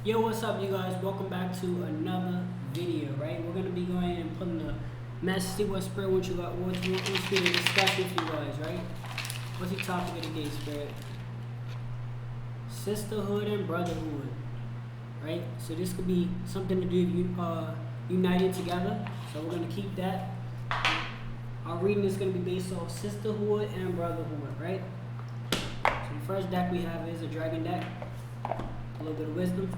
Yo, what's up, you guys? Welcome back to another video, right? We're gonna be going and putting the message, see what Spirit wants you got, what you want me to discuss with you guys, right? What's the topic of the day, Spirit? Sisterhood and brotherhood, right? So this could be something to do with you, united together. So we're gonna keep that. Our reading is gonna be based off sisterhood and brotherhood, right? So the first deck we have is a dragon deck, a little bit of wisdom.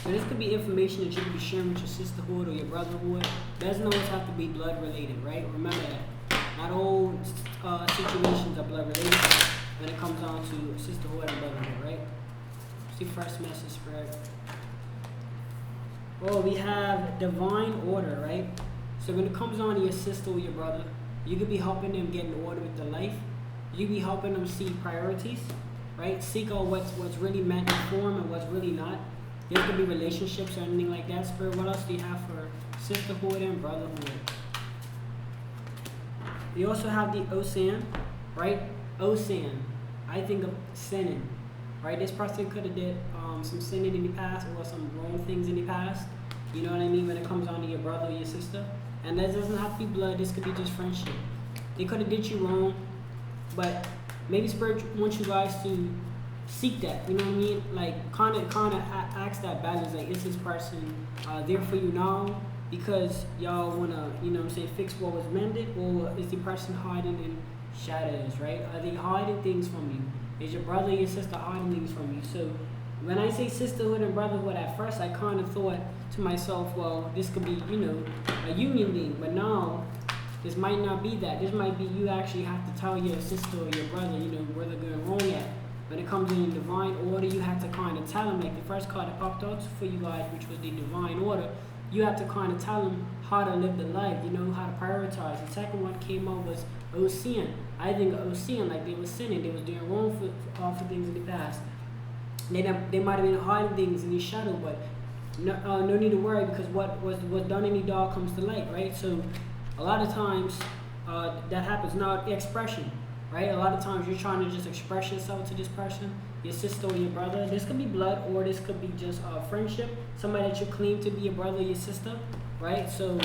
So this could be information that you could be sharing with your sisterhood or your brotherhood. Doesn't always have to be blood related, right? Remember that. Not all situations are blood related when it comes down to sisterhood and brotherhood, right? What's the first message, Spirit? Well, we have divine order, right? So when it comes down to your sister or your brother, you could be helping them get in order with their life. You could be helping them see priorities, right? Seek out what's really meant for them and what's really not. There could be relationships or anything like that. Spirit, what else do you have for sisterhood and brotherhood? We also have the Ocean, right? Ocean. I think of sinning, right? This person could have did some sinning in the past or some wrong things in the past. You know what I mean? When it comes on to your brother or your sister. And that doesn't have to be blood. This could be just friendship. They could have did you wrong, but maybe Spirit wants you guys to seek that, you know what I mean? Like, kind of ask that balance. Like, is this person there for you now because y'all wanna, you know what I'm saying, fix what was mended, or is the person hiding in shadows, right? Are they hiding things from you? Is your brother or your sister hiding things from you? So when I say sisterhood and brotherhood, at first I kind of thought to myself, well, this could be, you know, a union thing, but now this might not be that. This might be you actually have to tell your sister or your brother, you know, where they're going wrong at. When it comes in divine order, you have to kind of tell them, like the first card that popped out for you guys, which was the divine order, you have to kind of tell them how to live the life, you know, how to prioritize. The second one came out was Ocean. I think Ocean, like they were sinning, they was doing wrong for things in the past. They might have been hiding things in the shadow, but no need to worry, because what was done in the dark comes to light, right? So a lot of times that happens. Now, expression. Right? A lot of times you're trying to just express yourself to this person, your sister or your brother. This could be blood, or this could be just friendship. Somebody that you claim to be your brother or your sister, right? So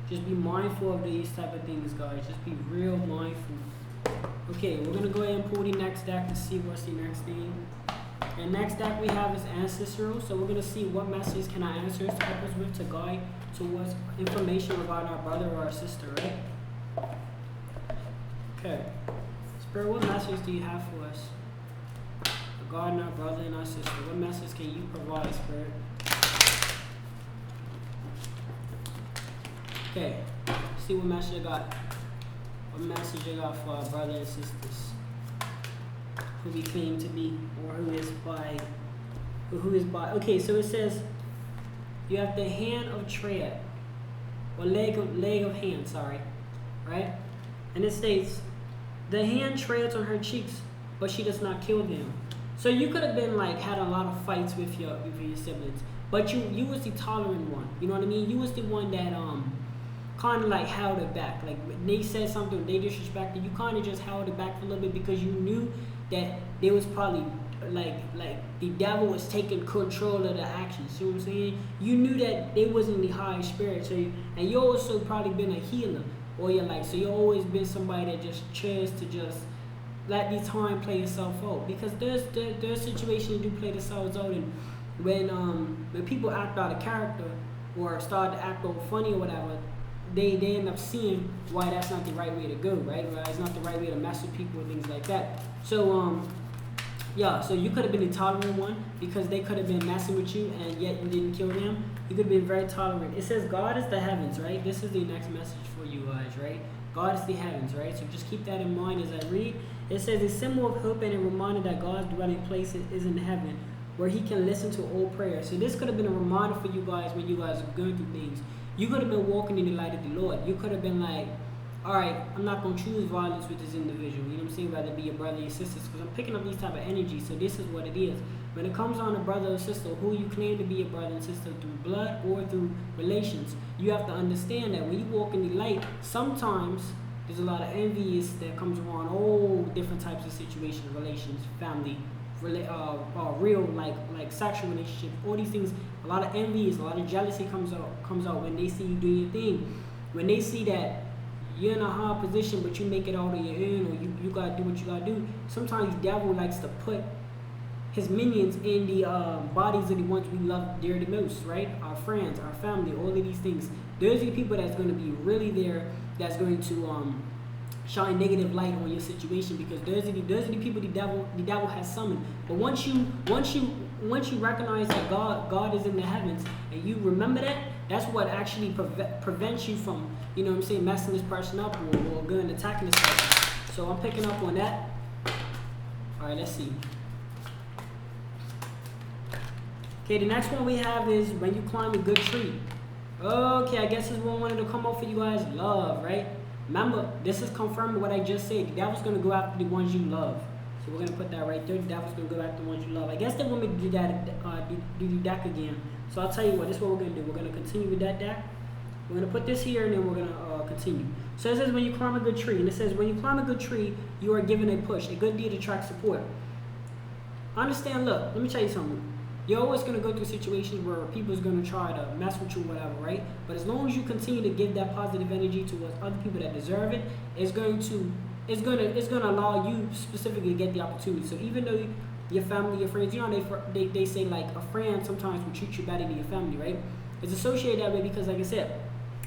just be mindful of these type of things, guys. Just be real mindful. Okay, we're going to go ahead and pull the next deck to see what's the next thing. And next deck we have is Ancestral. So we're going to see what messages can our ancestors help us with to guide towards information about our brother or our sister, right? Okay. Spirit, what message do you have for us regarding our brother and our sister? What message can you provide, Spirit? Okay. See what message you got. What message you got for our brothers and sisters who we claim to be, or who is by. Okay, so it says you have the hand of tread, or leg of hand, sorry, right? And it states, the hand treads on her cheeks, but she does not kill them. So you could have been like had a lot of fights with your siblings, but you was the tolerant one. You know what I mean? You was the one that kind of like held it back. Like they said something, they disrespected you, kind of just held it back for a little bit because you knew that there was probably like the devil was taking control of the actions. See what I'm saying? You knew that they wasn't the high spirit. So and you also probably been a healer all your life. So you always been somebody that just chose to just let the time play itself out, because there's situations do play themselves out, and when people act out of character or start to act all funny or whatever, they end up seeing why that's not the right way to go, right? Why it's not the right way to mess with people and things like that. So yeah, so you could have been the tolerant one because they could have been messing with you and yet you didn't kill them. You could have been very tolerant. It says God is the heavens, right? This is the next message for you guys, right? God is the heavens, right? So just keep that in mind as I read. It says a symbol of hope and a reminder that God's dwelling place is in heaven, where he can listen to all prayers. So this could have been a reminder for you guys when you guys are going through things. You could have been walking in the light of the Lord. You could have been like, all right, I'm not going to choose violence with this individual. You know what I'm saying? Rather be your brother or your sister, because I'm picking up these type of energy. So this is what it is. When it comes on a brother or sister, who you claim to be your brother and sister through blood or through relations, you have to understand that when you walk in the light, sometimes there's a lot of envious that comes around all different types of situations, relations, family, real like sexual relationship. All these things, a lot of envy, a lot of jealousy comes out when they see you doing your thing. When they see that you're in a hard position, but you make it out on your own, or you gotta do what you gotta do. Sometimes the devil likes to put his minions in the bodies of the ones we love dear the most, right? Our friends, our family, all of these things. Those are the people that's going to be really there, that's going to shine negative light on your situation, because those are the people the devil has summoned. But once you recognize that God is in the heavens, and you remember that, that's what actually prevents you from, you know what I'm saying, messing this person up or going and attacking this person. So I'm picking up on that. All right, let's see. Okay, the next one we have is when you climb a good tree. Okay, I guess this one wanted to come up for you guys. Love, right? Remember, this is confirming what I just said. The devil's going to go after the ones you love. So we're going to put that right there. The devil's going to go after the ones you love. I guess they want me to do that, do the deck again. So I'll tell you what, this is what we're going to do. We're going to continue with that deck. We're going to put this here, and then we're going to continue. So it says when you climb a good tree. And it says when you climb a good tree, you are given a push. A good deed attracts support. Understand, look, let me tell you something. You're always going to go through situations where people's going to try to mess with you, whatever, right? But as long as you continue to give that positive energy towards other people that deserve it, it's going to allow you specifically to get the opportunity. So even though your family, your friends, you know, they say like a friend sometimes will treat you better than your family, right? It's associated that way because, like I said,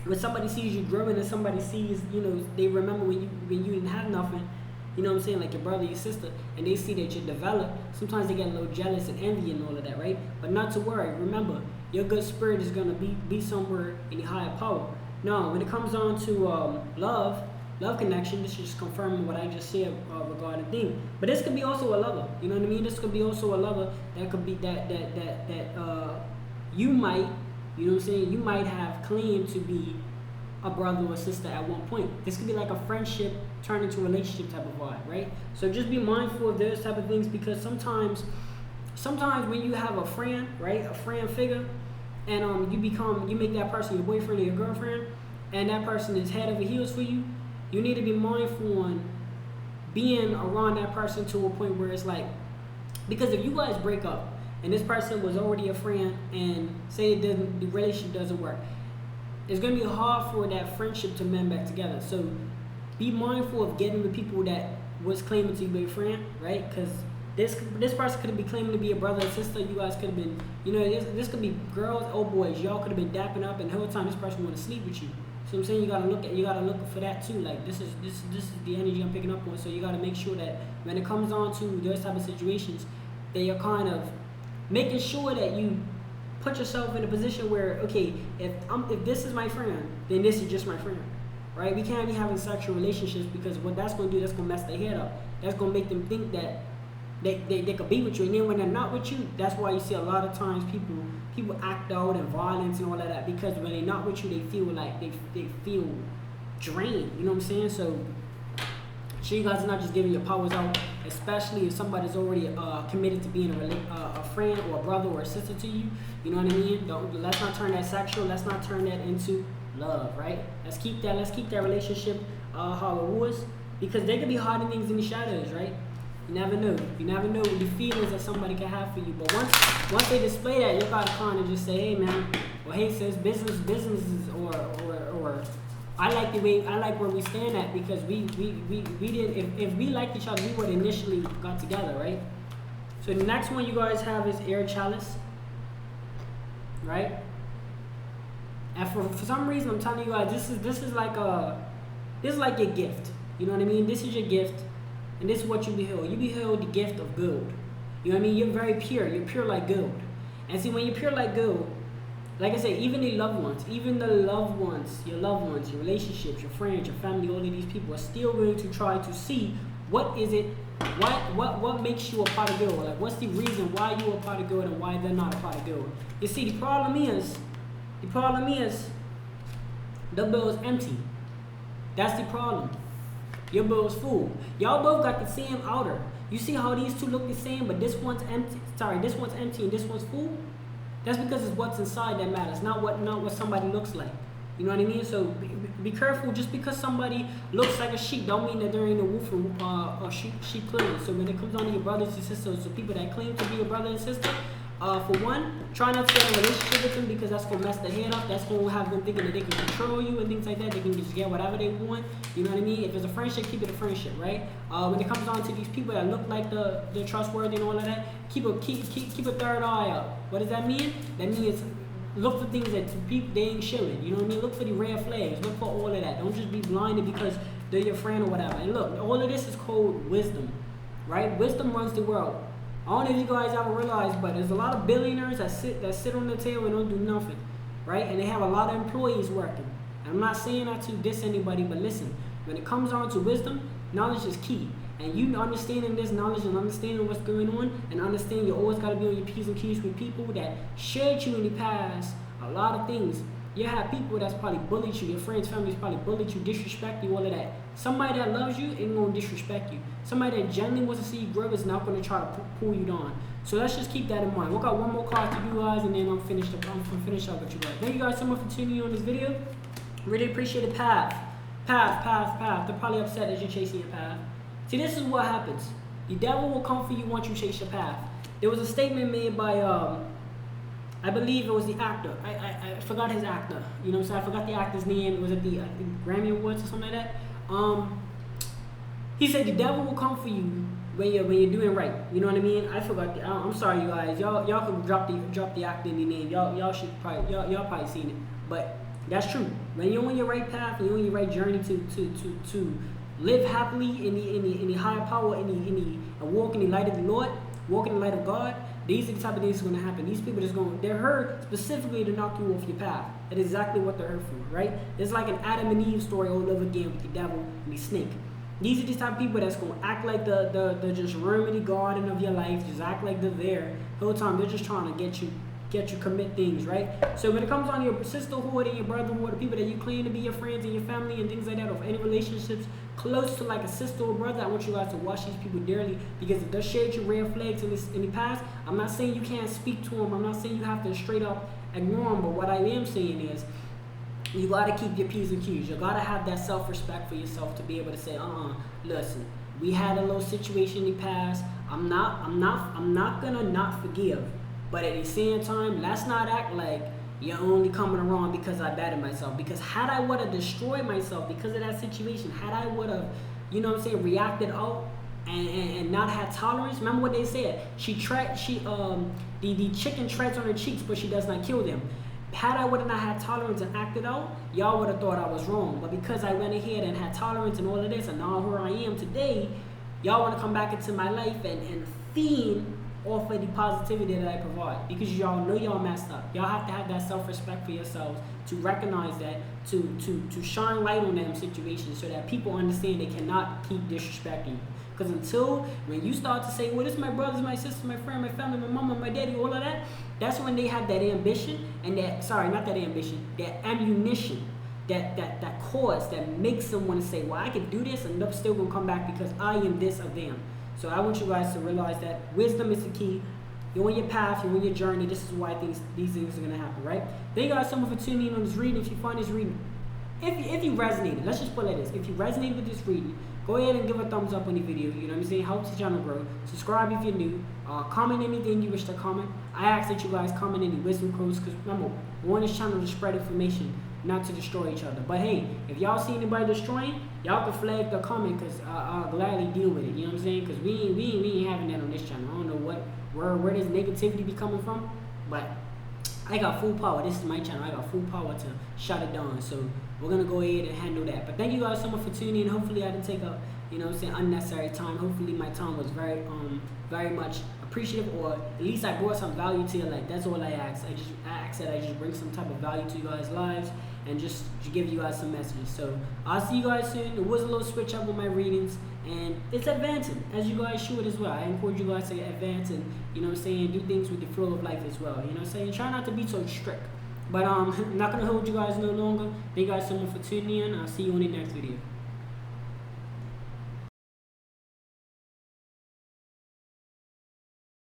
when somebody sees you growing and somebody sees, you know, they remember when you didn't have nothing. You know what I'm saying? Like your brother, your sister, and they see that you're developed. Sometimes they get a little jealous and envy and all of that, right? But not to worry. Remember, your good spirit is going to be somewhere in the higher power. Now, when it comes on to love connection, this is just confirming what I just said regarding thing. But this could be also a lover. You know what I mean? This could be also a lover that could be that you might, you know what I'm saying? You might have claimed to be a brother or sister at one point. This could be like a friendship turned into a relationship type of vibe, right? So just be mindful of those type of things, because sometimes when you have a friend, right, a friend figure, and you make that person your boyfriend or your girlfriend, and that person is head over heels for you, you need to be mindful on being around that person to a point where it's like, because if you guys break up and this person was already a friend, and say the relationship doesn't work, it's going to be hard for that friendship to mend back together. So be mindful of getting the people that was claiming to be a friend, right? Because this person could be claiming to be a brother and sister. You guys could have been, you know, this could be girls or boys. Y'all could have been dapping up, and the whole time this person want to sleep with you. So I'm saying you gotta look for that too. Like this is the energy I'm picking up on. So you gotta make sure that when it comes on to those type of situations, that you're kind of making sure that you put yourself in a position where, okay, if this is my friend, then this is just my friend, right? We can't be having sexual relationships, because what that's going to do, that's going to mess their head up. That's going to make them think that they could be with you, and then when they're not with you, that's why you see a lot of times people act out and violence and all of that, because when they're not with you, they feel like they feel drained. You know what I'm saying? So sure you guys are not just giving your powers out, especially if somebody's already committed to being a friend or a brother or a sister to you. You know what I mean? Let's not turn that sexual. Let's not turn that into love, right? Let's keep that relationship how it was, because there could be harder things in the shadows, right? You never know. You never know the feelings that somebody can have for you. But once they display that, you gotta kind of just say, hey man, well hey sis, businesses or I like where we stand at, because we didn't, if we liked each other, we would initially got together, right? So the next one you guys have is air chalice, right? And for some reason, I'm telling you guys, this is like your gift. You know what I mean? This is your gift, and this is what you behold. You behold the gift of gold. You know what I mean? You're very pure. You're pure like gold. And see, when you're pure like gold, like I said, even the loved ones, your relationships, your friends, your family, all of these people are still going to try to see what is it, what makes you a pot of gold. Like, what's the reason why you're a pot of gold and why they're not a pot of gold. You see, the problem is the bill is empty. That's the problem. Your bill is full. Y'all both got the same outer. You see how these two look the same, but this one's empty. This one's empty and this one's full. That's because it's what's inside that matters, not what somebody looks like. You know what I mean? So be careful. Just because somebody looks like a sheep, don't mean that they're in the wolf or sheep clothing. So when it comes on to your brothers and sisters, the people that claim to be your brother and sister, for one, try not to get in a relationship with them, because that's gonna mess their head up. That's gonna have them thinking that they can control you and things like that. They can just get whatever they want. You know what I mean? If it's a friendship, keep it a friendship, right? When it comes on to these people that look like they're trustworthy and all of that, keep a third eye up. What does that mean? That means look for things that people they ain't showing. You know what I mean? Look for the red flags. Look for all of that. Don't just be blinded because they're your friend or whatever. And look, all of this is called wisdom, right? Wisdom runs the world. I don't know if you guys ever realize, but there's a lot of billionaires that sit on the tail and don't do nothing, right? And they have a lot of employees working. And I'm not saying that to diss anybody, but listen, when it comes on to wisdom, knowledge is key. And you understanding this knowledge and understanding what's going on, and understanding you always got to be on your P's and Q's with people that shared you in the past a lot of things. You have people that's probably bullied you, your friends, families probably bullied you, disrespect you, all of that. Somebody that loves you ain't gonna disrespect you. Somebody that genuinely wants to see you grow is not gonna try to pull you down. So let's just keep that in mind. We'll got one more card to you guys, and then I'm gonna finish up with you guys. Thank you guys so much for tuning in on this video. Really appreciate the path. They're probably upset that you're chasing your path. See, this is what happens. The devil will come for you once you chase your path. There was a statement made by I believe it was the actor. I forgot his actor. You know what I'm saying? I forgot the actor's name. Was it the Grammy Awards or something like that? He said the devil will come for you when you're doing right. You know what I mean? I forgot. I'm sorry, you guys. Y'all can drop the actor in the name. Y'all should probably y'all probably seen it. But that's true. When you're on your right path and you're on your right journey to live happily in the higher power, and walk in the light of the Lord, walk in the light of God. These are the type of things that's going to happen. These people they're hurt specifically to knock you off your path. That is exactly what they're hurt for, right? It's like an Adam and Eve story all over again with the devil and the snake. These are the type of people that's going to act like the just room in the garden of your life, just act like they're there. The whole time they're just trying to get you commit things, right? So when it comes on your sisterhood and your brotherhood, the people that you claim to be your friends and your family and things like that, or any relationships close to like a sister or brother, I want you guys to watch these people dearly, because if they shared your red flags in the past, I'm not saying you can't speak to them. I'm not saying you have to straight up ignore them. But what I am saying is, you gotta keep your P's and Q's. You gotta have that self-respect for yourself to be able to say, listen, we had a little situation in the past. I'm not gonna not forgive. But at the same time, let's not act like you're only coming around because I bettered myself. Because had I would have destroyed myself because of that situation, had I would have, you know what I'm saying, reacted out and not had tolerance. Remember what they said? The chicken treads on her cheeks, but she does not kill them. Had I would have not had tolerance and acted out, y'all would have thought I was wrong. But because I went ahead and had tolerance and all of this, and now here I am today, y'all want to come back into my life and feed off of the positivity that I provide, because y'all know y'all messed up. Y'all have to have that self-respect for yourselves to recognize that, to shine light on them situations so that people understand they cannot keep disrespecting you. Because until when you start to say, well, this is my brothers, my sisters, my friend, my family, my mama, my daddy, all of that, that's when they have that ambition and that ammunition, that cause that makes them want to say, well, I can do this and they're still gonna come back because I am this of them. So I want you guys to realize that wisdom is the key. You're on your path, you're on your journey. This is why these things are going to happen, right? Thank you guys so much for tuning in on this reading. If you find this reading, if you resonated, let's just put it like this. If you resonated with this reading, go ahead and give a thumbs up on the video. You know what I'm saying? Helps the channel grow. Subscribe if you're new. Comment anything you wish to comment. I ask that you guys comment any wisdom quotes, because remember, we're on this channel to spread information, not to destroy each other. But hey, if y'all see anybody destroying, y'all can flag the comment, because I'll gladly deal with it. You know what I'm saying? Because we ain't having that on this channel. I don't know where this negativity be coming from, but I got full power. This is my channel. I got full power to shut it down. So we're gonna go ahead and handle that. But thank you guys so much for tuning in. Hopefully I didn't take up, you know what I'm saying, unnecessary time. Hopefully my time was very much appreciative, or at least I brought some value to your life. That's all I ask. I ask that I just bring some type of value to you guys' lives and just give you guys some messages. So I'll see you guys soon. It was a little switch up with my readings, and it's advancing as you guys should as well. I encourage you guys to advance and, you know what I'm saying, do things with the flow of life as well. You know what I'm saying? Try not to be so strict. But I'm not gonna hold you guys no longer. Thank you guys so much for tuning in. I'll see you on the next video.